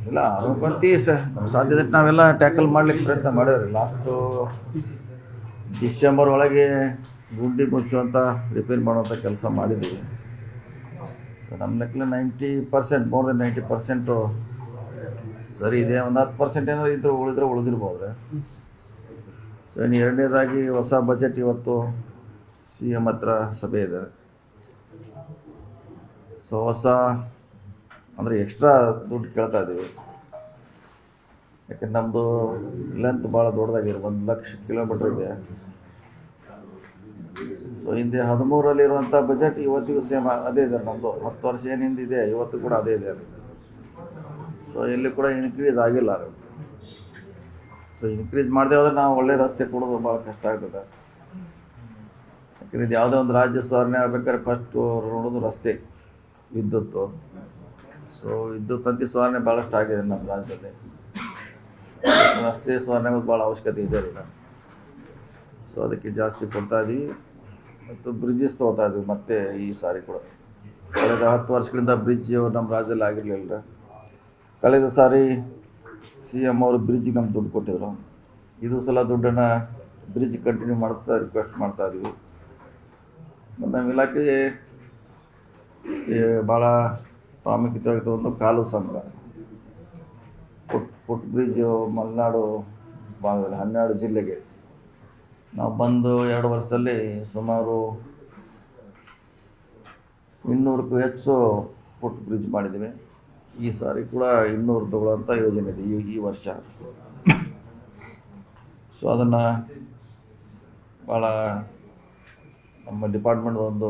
ಇಲ್ಲ ಅನುಪತಿ ನಮ್ಮ ಸಾಧ್ಯತೆ ನಾವೆಲ್ಲ ಟ್ಯಾಕಲ್ ಮಾಡ್ಲಿಕ್ಕೆ ಪ್ರಯತ್ನ ಮಾಡೇವ್ರಿ. ಲಾಸ್ಟು ಡಿಸೆಂಬರ್ ಒಳಗೆ ಗುಂಡಿ ಮುಚ್ಚುವಂಥ ರಿಪೇರ್ ಮಾಡುವಂಥ ಕೆಲಸ ಮಾಡಿದ್ದೀವಿ. ಸೊ ನಮ್ಮ ಲೆಕ್ಕದಲ್ಲಿ 90%, ಮೋರ್ ದೆನ್ 90% ಸರಿ ಇದೆ. ಒಂದು 10% ಏನಾದ್ರು ಇದ್ದರೆ ಉಳಿದಿರ್ಬೋದ್ರೆ. ಸೊ ಇನ್ನು ಎರಡನೇದಾಗಿ ಹೊಸ ಬಜೆಟ್ ಇವತ್ತು CM ಹತ್ರ ಸಭೆ ಇದೆ. ಸೊ ಹೊಸ ಅಂದರೆ ಎಕ್ಸ್ಟ್ರಾ ದುಡ್ಡು ಕೇಳ್ತಾ ಇದ್ದೀವಿ. ಯಾಕೆಂದ್ರೆ ನಮ್ಮದು ಲೆಂತ್ ಭಾಳ ದೊಡ್ಡದಾಗಿದೆ, 1,00,000 ಕಿಲೋಮೀಟ್ರ್ ಇದೆ. ಸೊ ಹಿಂದೆ 13ರಲ್ಲಿರುವಂಥ ಬಜೆಟ್ ಇವತ್ತಿಗೂ ಸೇಮ್ ಅದೇ ಇದೆ. ನಮ್ಮದು 10 ವರ್ಷ ಏನು ಹಿಂದಿದೆ ಇವತ್ತು ಕೂಡ ಅದೇ ಇದೆ. ಸೊ ಎಲ್ಲಿ ಕೂಡ ಇನ್ಕ್ರೀಸ್ ಆಗಿಲ್ಲ. ಸೊ ಇನ್ಕ್ರೀಸ್ ಮಾಡದೆ ಹೋದ್ರೆ ನಾವು ಒಳ್ಳೆ ರಸ್ತೆ ಕೊಡೋದು ಭಾಳ ಕಷ್ಟ ಆಗ್ತದೆ. ಯಾಕಂದ್ರೆ ಇದು ಯಾವುದೇ ಒಂದು ರಾಜ್ಯ ಸುಧಾರಣೆ ಆಗ್ಬೇಕಾದ್ರೆ ಫಸ್ಟು ನೋಡೋದು ರಸ್ತೆ, ವಿದ್ಯುತ್ತು. ಸೊ ವಿದ್ಯುತ್ ತಂತಿ ಸುಧಾರಣೆ ಭಾಳಷ್ಟು ಆಗಿದೆ ನಮ್ಮ ರಾಜ್ಯದಲ್ಲಿ. ರಸ್ತೆ ಸುಧಾರಣೆಗೂ ಭಾಳ ಅವಶ್ಯಕತೆ ಇದೆ ಈಗ. ಸೊ ಅದಕ್ಕೆ ಜಾಸ್ತಿ ಕೊಡ್ತಾ ಇದ್ದೀವಿ. ಮತ್ತು ಬ್ರಿಡ್ಜಸ್ ತೊಗೊತಾ ಇದ್ದೀವಿ ಮತ್ತೆ ಈ ಸಾರಿ ಕೂಡ. ಕಳೆದ 10 ವರ್ಷಗಳಿಂದ ಬ್ರಿಡ್ಜ್ ನಮ್ಮ ರಾಜ್ಯದಲ್ಲಿ ಆಗಿರಲಿಲ್ಲ. ಕಳೆದ ಸಾರಿ CM ಅವರು ಬ್ರಿಡ್ಜಿಗೆ ನಮ್ಗೆ ದುಡ್ಡು ಕೊಟ್ಟಿದ್ರು. ಇದು ಸಲ ದುಡ್ಡನ್ನು ಬ್ರಿಡ್ಜ್ ಕಂಟಿನ್ಯೂ ಮಾಡ್ತಾ ರಿಕ್ವೆಸ್ಟ್ ಮಾಡ್ತಾ ಇದ್ದೀವಿ. ಮತ್ತು ನಮ್ಮ ಇಲಾಖೆಗೆ ಭಾಳ ಪ್ರಾಮುಖ್ಯತೆ ಒಂದು ಕಾಲು ಸಂಘ ಫುಟ್ ಬ್ರಿಡ್ಜು ಮಲೆನಾಡು ಭಾಗದಲ್ಲಿ 12 ಜಿಲ್ಲೆಗೆ ನಾವು ಬಂದು 2 ವರ್ಷದಲ್ಲಿ ಸುಮಾರು 200ಕ್ಕೂ ಹೆಚ್ಚು ಫುಟ್ ಬ್ರಿಡ್ಜ್ ಮಾಡಿದ್ದೀವಿ. ಈ ಸಾರಿ ಕೂಡ 200 ತಗೊಳ್ಳೋಂಥ ಯೋಜನೆ ಇದೆ ಈ ವರ್ಷ. ಸೊ ಅದನ್ನು ಭಾಳ ನಮ್ಮ ಡಿಪಾರ್ಟ್ಮೆಂಟ್ ಒಂದು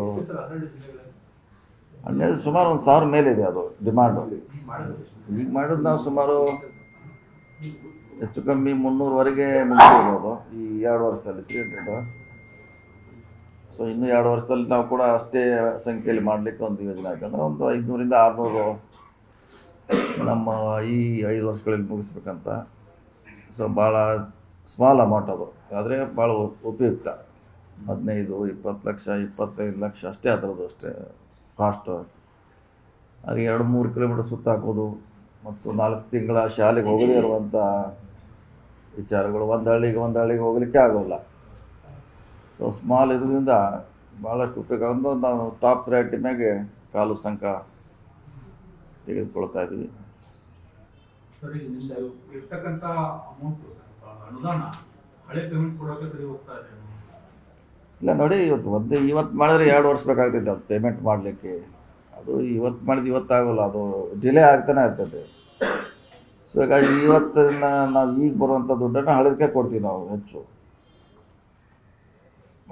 ಸುಮಾರು 1,000 ಮೇಲಿದೆ ಅದು ಡಿಮಾಂಡು. ಈಗ ಮಾಡೋದು ನಾವು ಸುಮಾರು ಹೆಚ್ಚು ಕಮ್ಮಿ 300ವರೆಗೆ ಮುಗಿಸ್ಬೋದು ಈ 2 ವರ್ಷದಲ್ಲಿ 300. ಸೊ ಇನ್ನೂ 2 ವರ್ಷದಲ್ಲಿ ನಾವು ಕೂಡ ಅಷ್ಟೇ ಸಂಖ್ಯೆಯಲ್ಲಿ ಮಾಡಲಿಕ್ಕೆ ಒಂದು ಯೋಜನೆ ಯಾಕಂದರೆ ಒಂದು 500ರಿಂದ 600 ನಮ್ಮ ಈ 5 ವರ್ಷಗಳಲ್ಲಿ ಮುಗಿಸ್ಬೇಕಂತ. ಸೊ ಭಾಳ ಸ್ಮಾಲ್ ಅಮೌಂಟ್ ಅದು, ಆದರೆ ಭಾಳ ಉಪಯುಕ್ತ. 15-20 ಲಕ್ಷ 25 ಲಕ್ಷ ಅಷ್ಟೇ ಅದರದ್ದು ಅಷ್ಟೇ ಕಾಸ್ಟು. ಅದು 2-3 ಕಿಲೋಮೀಟರ್ ಸುತ್ತ ಹಾಕೋದು ಮತ್ತು 4 ತಿಂಗಳ ಶಾಲೆಗೆ ಹೋಗದೇ ಇರುವಂಥ ವಿಚಾರಗಳು. ಒಂದು ಹಳ್ಳಿಗೆ ಹೋಗಲಿಕ್ಕೆ ಆಗೋಲ್ಲ. ಸೊ ಸ್ಮಾಲ್ ಇರೋದ್ರಿಂದ ಭಾಳಷ್ಟು ಉಪಯೋಗ. ಒಂದು ನಾವು ಟಾಪ್ ಪ್ರಯಾರಿಟಿ ಮ್ಯಾಗೆ ಕಾಲು ಸಂಘ ತೆಗೆದುಕೊಳ್ತಾ ಇದ್ದೀವಿ. ಇಲ್ಲ ನೋಡಿ, ಇವತ್ತು ಮಾಡಿದ್ರೆ 2 ವರ್ಷ ಬೇಕಾಗ್ತೈತೆ ಅದು ಪೇಮೆಂಟ್ ಮಾಡಲಿಕ್ಕೆ. ಅದು ಇವತ್ತು ಮಾಡಿದ್ದು ಇವತ್ತಾಗೋಲ್ಲ, ಅದು ಡಿಲೇ ಆಗ್ತಾನೆ ಇರ್ತದೆ. ಸೊ ಹೀಗಾಗಿ ಇವತ್ತನ್ನು ನಾವು ಈಗ ಬರುವಂಥ ದುಡ್ಡನ್ನು ಹಳದಕ್ಕೆ ಕೊಡ್ತೀವಿ ನಾವು ಹೆಚ್ಚು.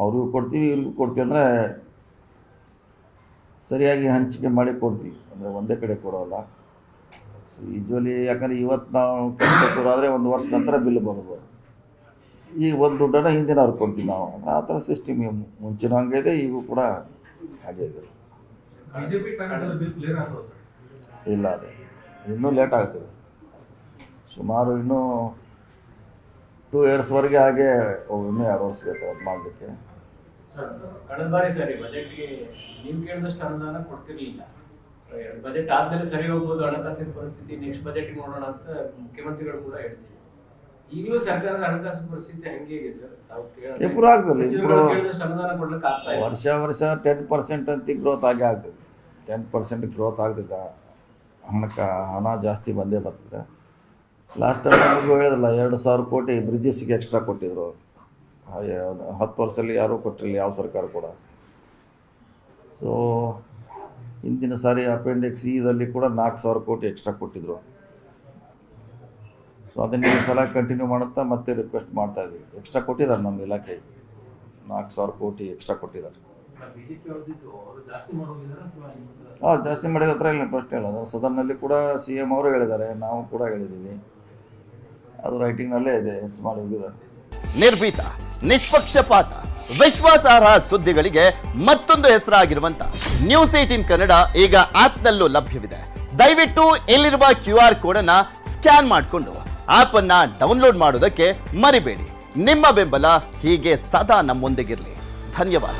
ಅವ್ರಿಗೂ ಕೊಡ್ತೀವಿ, ಇವ್ರಿಗೂ ಕೊಡ್ತೀವಿ. ಅಂದರೆ ಸರಿಯಾಗಿ ಹಂಚಿಕೆ ಮಾಡಿ ಕೊಡ್ತೀವಿ, ಅಂದರೆ ಒಂದೇ ಕಡೆ ಕೊಡೋಲ್ಲ. ಸೊ ಯೂಶ್ವಲಿ ಯಾಕಂದರೆ ಇವತ್ತು ನಾವು ಕೆಲಸ ಆದರೆ 1 ವರ್ಷ ನಂತರ ಬಿಲ್ ಬರೋದು. ಈಗ ಒಂದು ದುಡ್ಡನ್ನು ಹಿಂದಿನವ್ರಿಗೆ ಕೊಡ್ತೀವಿ ನಾವು. ಆ ಥರ ಸಿಸ್ಟಮ್ ಮುಂಚಿನ ಹಂಗೆ ಇದೆ, ಈಗೂ ಕೂಡ ಹಾಗೆ ಇದೆ. ಇಲ್ಲ, ಅದೇ ಇನ್ನೂ ಲೇಟ್ ಆಗ್ತದೆ. ಸುಮಾರು ಇನ್ನೂ 2 ಇಯರ್ಸ್ವರೆಗೆ ಹಾಗೆ ಇನ್ನೂ 2 ವರ್ಷ ಬೇಕು ಅದು ಮಾಡಲಿಕ್ಕೆ. ಕಳೆದ ಬಾರಿ ಸರಿ ಬಜೆಟ್ಗೆ ನೀವು ಕೇಳಿದಷ್ಟು ಅನುದಾನ ಕೊಡ್ತಿರ್ಲಿಲ್ಲ. ಬಜೆಟ್ ಆದ್ಮೇಲೆ ಸರಿ ಹೋಗ್ಬೋದು ಹಣಕಾಸಿನ ಪರಿಸ್ಥಿತಿ, ನೆಕ್ಸ್ಟ್ ಬಜೆಟ್ ನೋಡೋಣ ಅಂತ ಮುಖ್ಯಮಂತ್ರಿಗಳು ಕೂಡ ಹೇಳ್ತಿದ್ರು. ಈಗಲೂ ಸರ್ಕಾರದ ಹಣಕಾಸು ಪರಿಸ್ಥಿತಿ ಹೆಂಗಿದೆ ಸರ್? ಇಂಪ್ರೂವ್ ಆಗ್ತದೆ. ಅನುದಾನ ಕೊಡ್ಲಿಕ್ಕೆ ಆಗ್ತಾ ಇಲ್ಲ. ವರ್ಷ 10% ಅಂತ ಗ್ರೋತ್ ಆಗೇ ಆಗ್ತದೆ. 10% ಗ್ರೋತ್ ಆಗ್ತದೆ. ಹಣ ಜಾಸ್ತಿ ಬಂದೇ ಬರ್ತದೆ. ಲಾಸ್ಟ್ ಟೈಮ್ ನಮಗೂ ಹೇಳಿದ್ರಲ್ಲ, 2,000 ಕೋಟಿ ಬ್ರಿಡ್ಜಸ್ಗೆ ಎಕ್ಸ್ಟ್ರಾ ಕೊಟ್ಟಿದ್ರು. 10 ವರ್ಷದಲ್ಲಿ ಯಾರೂ ಕೊಟ್ಟಿರಲಿಲ್ಲ, ಯಾವ ಸರ್ಕಾರ ಕೂಡ. ಸೊ ಹಿಂದಿನ ಸಾರಿ ಅಪೆಂಡಿಕ್ಸ್ ಇದಲ್ಲಿ ಕೂಡ 4,000 ಕೋಟಿ ಎಕ್ಸ್ಟ್ರಾ ಕೊಟ್ಟಿದ್ರು. ಸೊ ಅದನ್ನು ಈ ಸಲ ಕಂಟಿನ್ಯೂ ಮಾಡುತ್ತಾ ಮತ್ತೆ ರಿಕ್ವೆಸ್ಟ್ ಮಾಡ್ತಾ ಇದ್ದೀವಿ. ಎಕ್ಸ್ಟ್ರಾ ಕೊಟ್ಟಿದ್ದಾರೆ ನಮ್ಮ ಇಲಾಖೆ, 4,000 ಕೋಟಿ ಎಕ್ಸ್ಟ್ರಾ ಕೊಟ್ಟಿದ್ದಾರೆ. ಜಾಸ್ತಿ ಮಾಡಿದ ಹತ್ರ ಇಲ್ಲ ಫಸ್ಟ್ ಹೇಳೋದು. ಸದನ್ನಲ್ಲಿ ಕೂಡ CM ಅವರು ಹೇಳಿದ್ದಾರೆ, ನಾವು ಕೂಡ ಹೇಳಿದ್ದೀವಿ. ಅದು ರೈಟಿಂಗ್ನಲ್ಲೇ ಇದೆ, ಹೆಚ್ಚು ಮಾಡಿ ಹೋಗಿದ್ದಾರೆ. ನಿರ್ಭೀತ, ನಿಷ್ಪಕ್ಷಪಾತ, ವಿಶ್ವಾಸಾರ್ಹ ಸುದ್ದಿಗಳಿಗೆ ಮತ್ತೊಂದು ಹೆಸರಾಗಿರುವಂತ ನ್ಯೂಸ್ 18 ಕನ್ನಡ ಈಗ ಆಪ್ನಲ್ಲೂ ಲಭ್ಯವಿದೆ. ದಯವಿಟ್ಟು ಇಲ್ಲಿರುವ QR ಕೋಡ್ ಅನ್ನ ಸ್ಕ್ಯಾನ್ ಮಾಡಿಕೊಂಡು ಆಪ್ ಅನ್ನ ಡೌನ್ಲೋಡ್ ಮಾಡೋದಕ್ಕೆ ಮರಿಬೇಡಿ. ನಿಮ್ಮ ಬೆಂಬಲ ಹೀಗೆ ಸದಾ ನಮ್ಮೊಂದಿಗಿರಲಿ. ಧನ್ಯವಾದ.